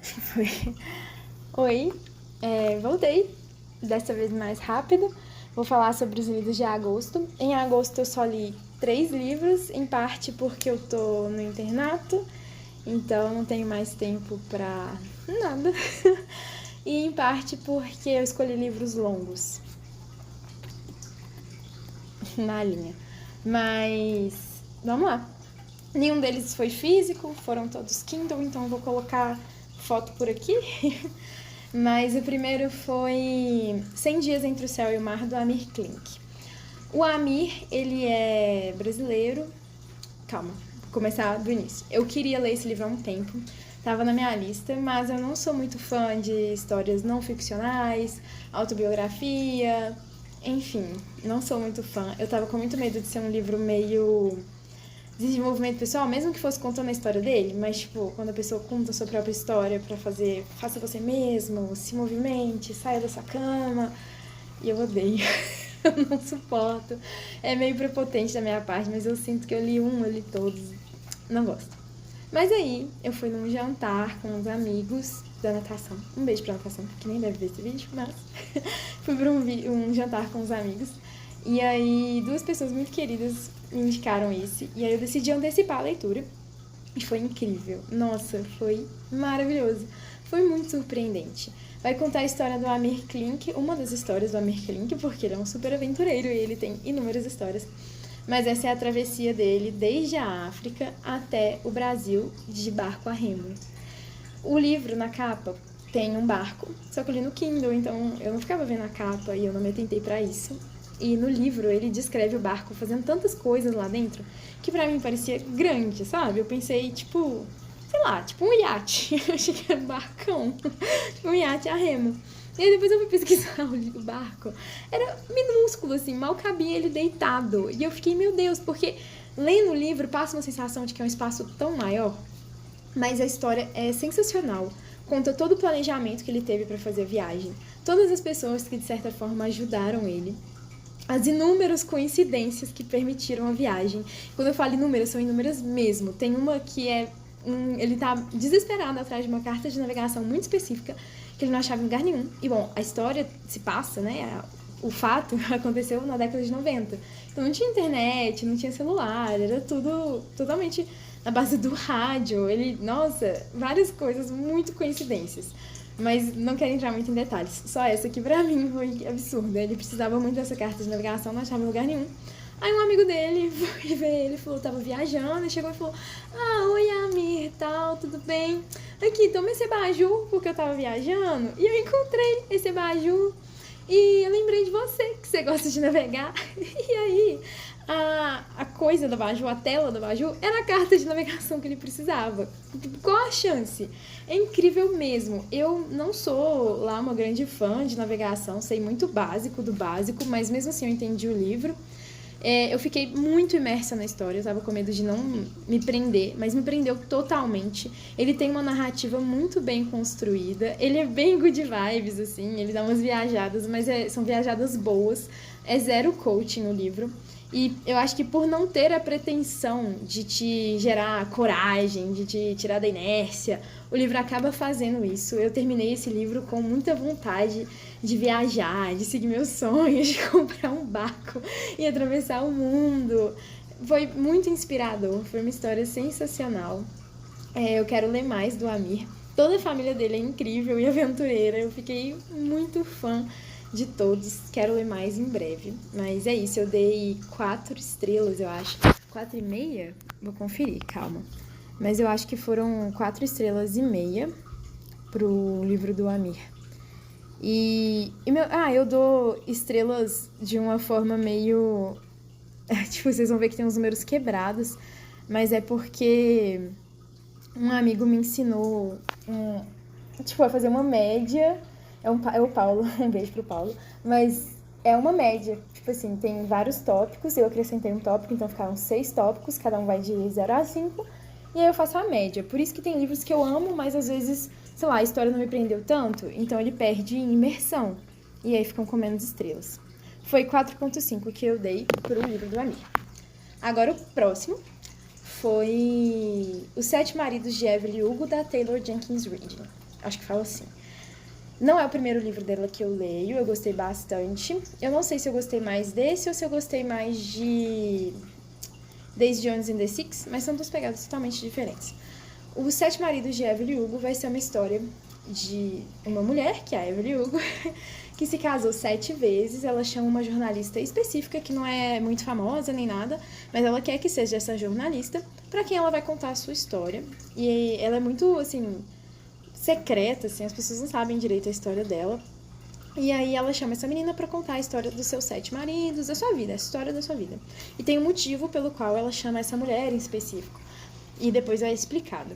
Foi. Oi, voltei, dessa vez mais rápido. Vou falar sobre os livros de agosto. Em agosto eu só li 3 livros, em parte porque eu tô no internato, então não tenho mais tempo pra nada. E em parte porque eu escolhi livros longos na linha. Mas vamos lá. Nenhum deles foi físico, foram todos Kindle, então eu vou colocar foto por aqui. Mas o primeiro foi 100 Dias Entre o Céu e o Mar, do Amir Klink. O Amir, ele é brasileiro. Calma, vou começar do início. Eu queria ler esse livro há um tempo, estava na minha lista, mas eu não sou muito fã de histórias não ficcionais, autobiografia, enfim, não sou muito fã. Eu tava com muito medo de ser um livro meio desenvolvimento pessoal, mesmo que fosse contando a história dele, mas, tipo, quando a pessoa conta a sua própria história pra fazer, faça você mesmo, se movimente, saia da sua cama, e eu odeio. Eu não suporto. É meio prepotente da minha parte, mas eu sinto que eu li todos. Não gosto. Mas aí, eu fui num jantar com uns amigos da natação. Um beijo pra natação, que nem deve ver esse vídeo, mas fui pra um jantar com os amigos. E aí, 2 pessoas muito queridas me indicaram esse. E aí eu decidi antecipar a leitura. E foi incrível. Nossa, foi maravilhoso. Foi muito surpreendente. Vai contar a história do Amir Klink, uma das histórias do Amir Klink, porque ele é um super aventureiro e ele tem inúmeras histórias. Mas essa é a travessia dele desde a África até o Brasil de barco a remo. O livro, na capa, tem um barco, só que eu li no Kindle, então eu não ficava vendo a capa e eu não me atentei pra isso. E no livro ele descreve o barco fazendo tantas coisas lá dentro que pra mim parecia grande, sabe? Eu pensei, tipo, sei lá, tipo um iate. Eu achei que era um barcão, tipo um iate a remo. E aí depois eu fui pesquisar o barco. Era minúsculo, assim, mal cabia ele deitado. E eu fiquei, meu Deus, porque lendo o livro passa uma sensação de que é um espaço tão maior, mas a história é sensacional. Conta todo o planejamento que ele teve pra fazer a viagem, todas as pessoas que de certa forma ajudaram ele, as inúmeras coincidências que permitiram a viagem. Quando eu falo inúmeras, são inúmeras mesmo. Tem uma que é ele tá desesperado atrás de uma carta de navegação muito específica que ele não achava em lugar nenhum. E, bom, a história se passa, né? O fato aconteceu na década de 90. Então não tinha internet, não tinha celular, era tudo totalmente na base do rádio. Ele, nossa, várias coisas, muito coincidências. Mas não quero entrar muito em detalhes. Só essa que pra mim foi absurda. Ele precisava muito dessa carta de navegação, não achava em lugar nenhum. Aí um amigo dele foi ver ele, falou, tava viajando, e chegou e falou, oi Amir, tal, tudo bem? Aqui, toma esse abajur, porque eu tava viajando, e eu encontrei esse abajur, e eu lembrei de você, que você gosta de navegar. E aí, a coisa do abajur, a tela do abajur, era a carta de navegação que ele precisava. Qual a chance? É incrível mesmo. Eu não sou lá uma grande fã de navegação, sei muito básico do básico, mas mesmo assim eu entendi o livro. Eu fiquei muito imersa na história, eu tava com medo de não me prender, mas me prendeu totalmente. Ele tem uma narrativa muito bem construída, ele é bem good vibes, assim, ele dá umas viajadas, mas são viajadas boas, é zero coaching o livro. E eu acho que por não ter a pretensão de te gerar coragem, de te tirar da inércia, o livro acaba fazendo isso. Eu terminei esse livro com muita vontade de viajar, de seguir meus sonhos, de comprar um barco e atravessar o mundo. Foi muito inspirador, foi uma história sensacional. Eu quero ler mais do Amir. Toda a família dele é incrível e aventureira. Eu fiquei muito fã de todos. Quero ler mais em breve. Mas é isso, eu dei 4 estrelas, eu acho. 4,5? Vou conferir, calma. Mas eu acho que foram 4,5 estrelas pro livro do Amir. Eu dou estrelas de uma forma meio... Tipo, vocês vão ver que tem uns números quebrados, mas é porque um amigo me ensinou a fazer uma média. É o Paulo, um beijo pro Paulo. Mas é uma média. Tipo assim, tem vários tópicos. Eu acrescentei um tópico, então ficaram 6 tópicos. Cada um vai de 0 a 5. E aí eu faço a média. Por isso que tem livros que eu amo, mas às vezes, sei lá, a história não me prendeu tanto. Então ele perde em imersão. E aí ficam com menos estrelas. Foi 4,5 que eu dei pro livro do Amir. Agora o próximo foi Os Sete Maridos de Evelyn Hugo, da Taylor Jenkins Reid. acho que fala assim. Não é o primeiro livro dela que eu leio, eu gostei bastante. Eu não sei se eu gostei mais desse ou se eu gostei mais de Daisy Jones and the Six, mas são duas pegadas totalmente diferentes. Os Sete Maridos de Evelyn Hugo vai ser uma história de uma mulher, que é a Evelyn Hugo, que se casou 7 vezes. Ela chama uma jornalista específica, que não é muito famosa nem nada, mas ela quer que seja essa jornalista, para quem ela vai contar a sua história. E ela é muito, assim, secreta, assim, as pessoas não sabem direito a história dela. E aí ela chama essa menina pra contar a história dos seus 7 maridos, da sua vida, a história da sua vida. E tem um motivo pelo qual ela chama essa mulher em específico. E depois é explicado.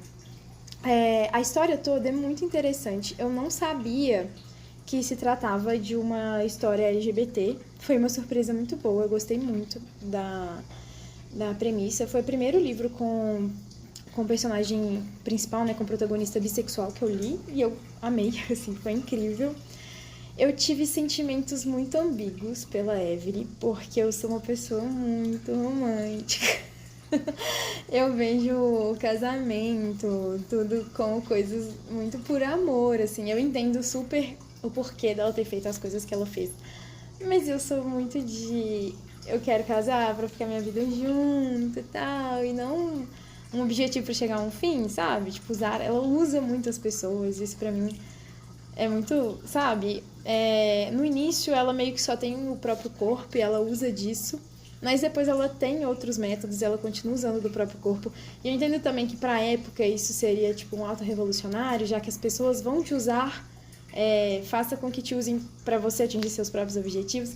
A história toda é muito interessante. Eu não sabia que se tratava de uma história LGBT. Foi uma surpresa muito boa, eu gostei muito da premissa. Foi o primeiro livro com o personagem principal, né, com o protagonista bissexual que eu li. E eu amei, assim, foi incrível. Eu tive sentimentos muito ambíguos pela Evelyn, porque eu sou uma pessoa muito romântica. Eu vejo o casamento, tudo como coisas muito por amor, assim. Eu entendo super o porquê dela ter feito as coisas que ela fez. Mas eu sou muito de... Eu quero casar pra ficar minha vida junto e tal, e não um objetivo pra chegar a um fim, sabe? Tipo, ela usa muitas pessoas, isso pra mim é muito, sabe? No início ela meio que só tem o próprio corpo e ela usa disso, mas depois ela tem outros métodos e ela continua usando do próprio corpo. E eu entendo também que pra época isso seria tipo um ato revolucionário, já que as pessoas vão te usar, faça com que te usem pra você atingir seus próprios objetivos,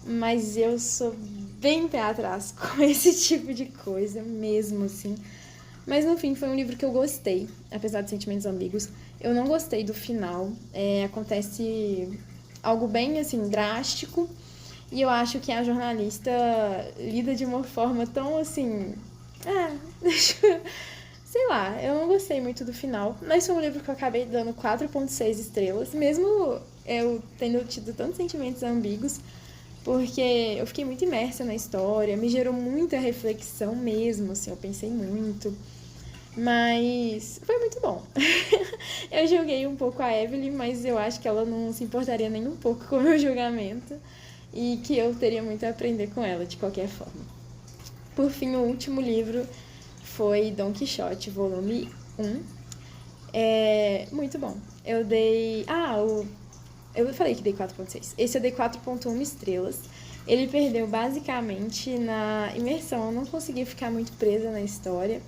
mas eu sou bem pé atrás com esse tipo de coisa mesmo, assim. Mas no fim foi um livro que eu gostei, apesar de sentimentos ambíguos. Eu não gostei do final. Acontece algo bem assim drástico e eu acho que a jornalista lida de uma forma tão assim, sei lá, eu não gostei muito do final, mas foi um livro que eu acabei dando 4,6 estrelas, mesmo eu tendo tido tantos sentimentos ambíguos, porque eu fiquei muito imersa na história, me gerou muita reflexão mesmo, assim, eu pensei muito. Mas foi muito bom. Eu julguei um pouco a Evelyn, mas eu acho que ela não se importaria nem um pouco com o meu julgamento e que eu teria muito a aprender com ela, de qualquer forma. Por fim, o último livro foi Dom Quixote, volume 1. Muito bom. Eu dei... eu falei que dei 4,6. Esse eu dei 4,1 estrelas. Ele perdeu basicamente na imersão. Eu não consegui ficar muito presa na história.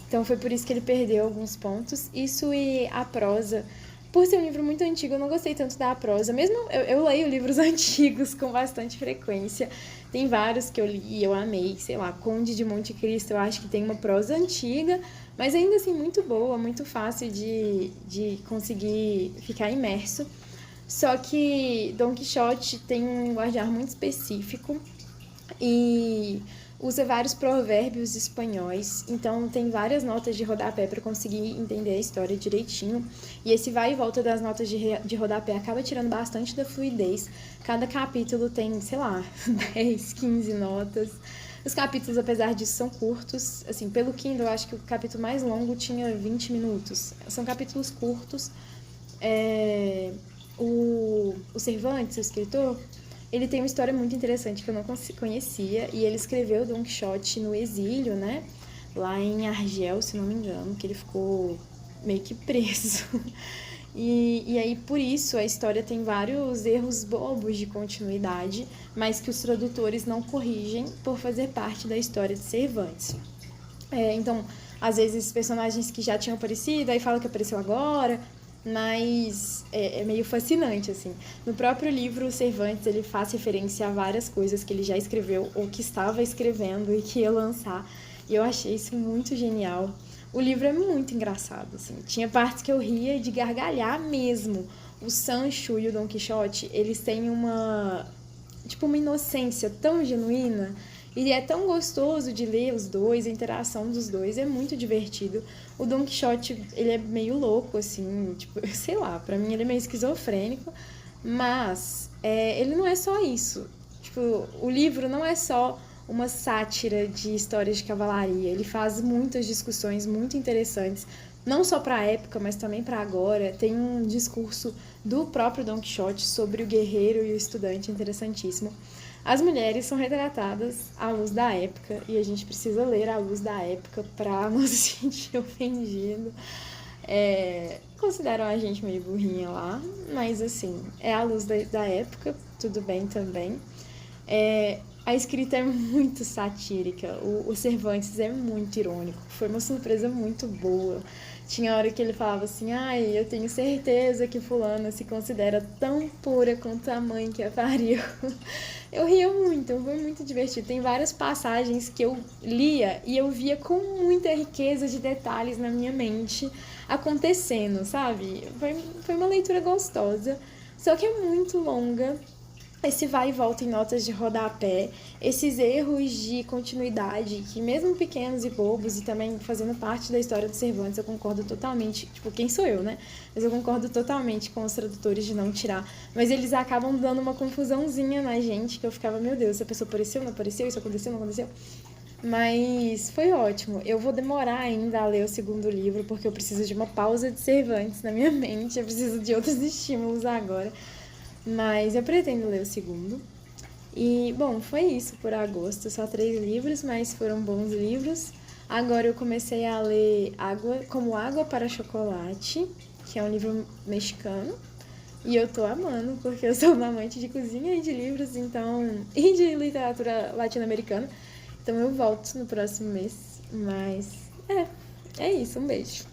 Então foi por isso que ele perdeu alguns pontos. Isso e a prosa. Por ser um livro muito antigo, eu não gostei tanto da prosa. Mesmo eu leio livros antigos com bastante frequência. Tem vários que eu li e eu amei. Sei lá, Conde de Monte Cristo, eu acho que tem uma prosa antiga, mas ainda assim muito boa, muito fácil de conseguir ficar imerso. Só que Dom Quixote tem um linguajar muito específico e usa vários provérbios espanhóis, então tem várias notas de rodapé para conseguir entender a história direitinho. E esse vai e volta das notas de rodapé acaba tirando bastante da fluidez. Cada capítulo tem, sei lá, 10, 15 notas. Os capítulos, apesar disso, são curtos. Assim, pelo Kindle, eu acho que o capítulo mais longo tinha 20 minutos. São capítulos curtos. O Cervantes, o escritor, ele tem uma história muito interessante que eu não conhecia, e ele escreveu Dom Quixote no exílio, né? Lá em Argel, se não me engano, que ele ficou meio que preso. E aí, por isso, a história tem vários erros bobos de continuidade, mas que os tradutores não corrigem por fazer parte da história de Cervantes. Então, às vezes, personagens que já tinham aparecido, aí fala que apareceu agora, mas é meio fascinante, assim. No próprio livro, Cervantes, ele faz referência a várias coisas que ele já escreveu ou que estava escrevendo e que ia lançar, e eu achei isso muito genial. O livro é muito engraçado, assim. Tinha partes que eu ria de gargalhar mesmo. O Sancho e o Dom Quixote, eles têm uma inocência tão genuína. E é tão gostoso de ler os dois, a interação dos dois é muito divertido. O Dom Quixote, ele é meio louco, assim, sei lá, pra mim ele é meio esquizofrênico, mas ele não é só isso. O livro não é só uma sátira de histórias de cavalaria, ele faz muitas discussões muito interessantes, não só para a época, mas também para agora. Tem um discurso do próprio Don Quixote sobre o guerreiro e o estudante interessantíssimo. As mulheres são retratadas à luz da época e a gente precisa ler à luz da época para não se sentir ofendido. Consideram a gente meio burrinha lá, mas assim, é à luz da época, tudo bem também. A escrita é muito satírica, o Cervantes é muito irônico, foi uma surpresa muito boa. Tinha hora que ele falava assim, eu tenho certeza que fulana se considera tão pura quanto a mãe que a pariu. Eu ria muito, foi muito divertido. Tem várias passagens que eu lia e eu via com muita riqueza de detalhes na minha mente acontecendo, sabe? Foi uma leitura gostosa, só que é muito longa. Esse vai e volta em notas de rodapé, esses erros de continuidade, que mesmo pequenos e bobos, e também fazendo parte da história do Cervantes, eu concordo totalmente, tipo, quem sou eu, né? Mas eu concordo totalmente com os tradutores de não tirar. Mas eles acabam dando uma confusãozinha na gente, que eu ficava, meu Deus, essa pessoa apareceu, não apareceu, isso aconteceu, não aconteceu? Mas foi ótimo. Eu vou demorar ainda a ler o segundo livro, porque eu preciso de uma pausa de Cervantes na minha mente, eu preciso de outros estímulos agora. Mas eu pretendo ler o segundo. E, bom, foi isso por agosto. Só 3 livros, mas foram bons livros. Agora eu comecei a ler Como Água para Chocolate, que é um livro mexicano. E eu tô amando, porque eu sou uma amante de cozinha e de livros, então, e de literatura latino-americana. Então eu volto no próximo mês. Mas, é isso. Um beijo.